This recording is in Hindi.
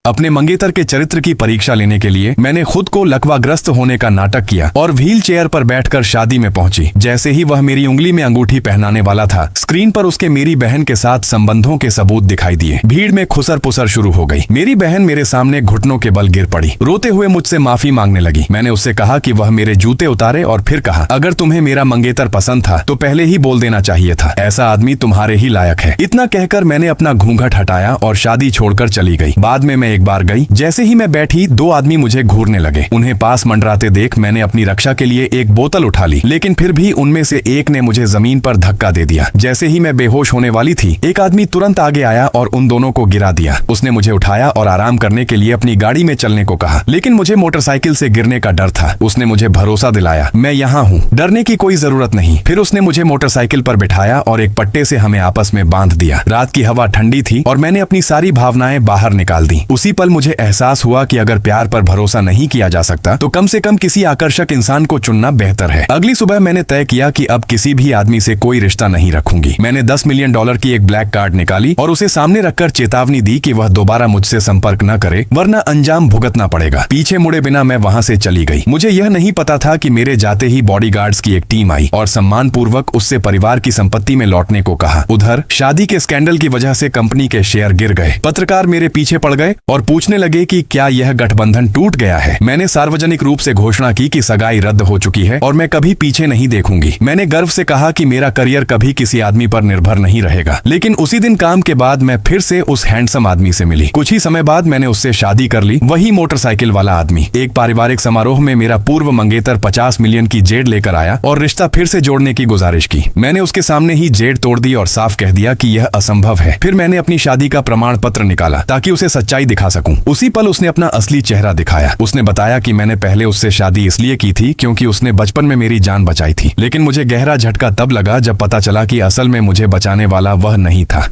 अपने मंगेतर के चरित्र की परीक्षा लेने के लिए मैंने खुद को लकवाग्रस्त होने का नाटक किया और व्हील चेयर पर बैठकर शादी में पहुंची। जैसे ही वह मेरी उंगली में अंगूठी पहनाने वाला था, स्क्रीन पर उसके मेरी बहन के साथ संबंधों के सबूत दिखाई दिए। भीड़ में खुसर पुसर शुरू हो गई। मेरी बहन मेरे सामने घुटनों के बल गिर पड़ी, रोते हुए मुझसे माफी मांगने लगी। मैंने उससे कहा कि वह मेरे जूते उतारे और फिर कहा, अगर तुम्हें मेरा मंगेतर पसंद था तो पहले ही बोल देना चाहिए था। ऐसा आदमी तुम्हारे ही लायक है। इतना कहकर मैंने अपना घूंघट हटाया और शादी छोड़कर चली गई। बाद में मैं एक बार गई। जैसे ही मैं बैठी, दो आदमी मुझे घूरने लगे। उन्हें पास मंडराते देख मैंने अपनी रक्षा के लिए एक बोतल उठा ली, लेकिन फिर भी उनमें से एक ने मुझे जमीन पर धक्का दे दिया। जैसे ही मैं बेहोश होने वाली थी, एक आदमी तुरंत आगे आया और उन दोनों को गिरा दिया। उसने मुझे उठाया और आराम करने के लिए अपनी गाड़ी में चलने को कहा, लेकिन मुझे मोटरसाइकिल से गिरने का डर था। उसने मुझे भरोसा दिलाया, मैं यहाँ हूँ, डरने की कोई जरूरत नहीं। फिर उसने मुझे मोटरसाइकिल पर बिठाया और एक पट्टे से हमें आपस में बांध दिया। रात की हवा ठंडी थी और मैंने अपनी सारी भावनाएं बाहर निकाल दी। उसी पल मुझे एहसास हुआ कि अगर प्यार पर भरोसा नहीं किया जा सकता तो कम से कम किसी आकर्षक इंसान को चुनना बेहतर है। अगली सुबह मैंने तय किया कि अब किसी भी आदमी से कोई रिश्ता नहीं रखूंगी। मैंने $10 मिलियन की एक ब्लैक कार्ड निकाली और उसे सामने रखकर चेतावनी दी कि वह दोबारा मुझसे संपर्क न करे, वरना अंजाम भुगतना पड़ेगा। पीछे मुड़े बिना मैं वहां से चली गई। मुझे यह नहीं पता था कि मेरे जाते ही बॉडीगार्ड्स की एक टीम आई और सम्मान पूर्वक उससे परिवार की संपत्ति में लौटने को कहा। उधर शादी के स्कैंडल की वजह से कंपनी के शेयर गिर गए। पत्रकार मेरे पीछे पड़ गए और पूछने लगे कि क्या यह गठबंधन टूट गया है। मैंने सार्वजनिक रूप से घोषणा की कि सगाई रद्द हो चुकी है और मैं कभी पीछे नहीं देखूंगी। मैंने गर्व से कहा कि मेरा करियर कभी किसी आदमी पर निर्भर नहीं रहेगा। लेकिन उसी दिन काम के बाद मैं फिर से उस हैंडसम आदमी से मिली। कुछ ही समय बाद मैंने उससे शादी कर ली, वही मोटरसाइकिल वाला आदमी। एक पारिवारिक समारोह में मेरा पूर्व मंगेतर 50 मिलियन की जेड लेकर आया और रिश्ता फिर से जोड़ने की गुजारिश की। मैंने उसके सामने ही जेड तोड़ दी और साफ कह दिया कि यह असंभव है। फिर मैंने अपनी शादी का प्रमाण पत्र निकाला ताकि उसे सच्चाई दिखा सकूं। उसी पल उसने अपना असली चेहरा दिखाया। उसने बताया कि मैंने पहले उससे शादी इसलिए की थी क्योंकि उसने बचपन में मेरी जान बचाई थी, लेकिन मुझे गहरा झटका तब लगा जब पता चला कि असल में मुझे बचाने वाला वह नहीं था।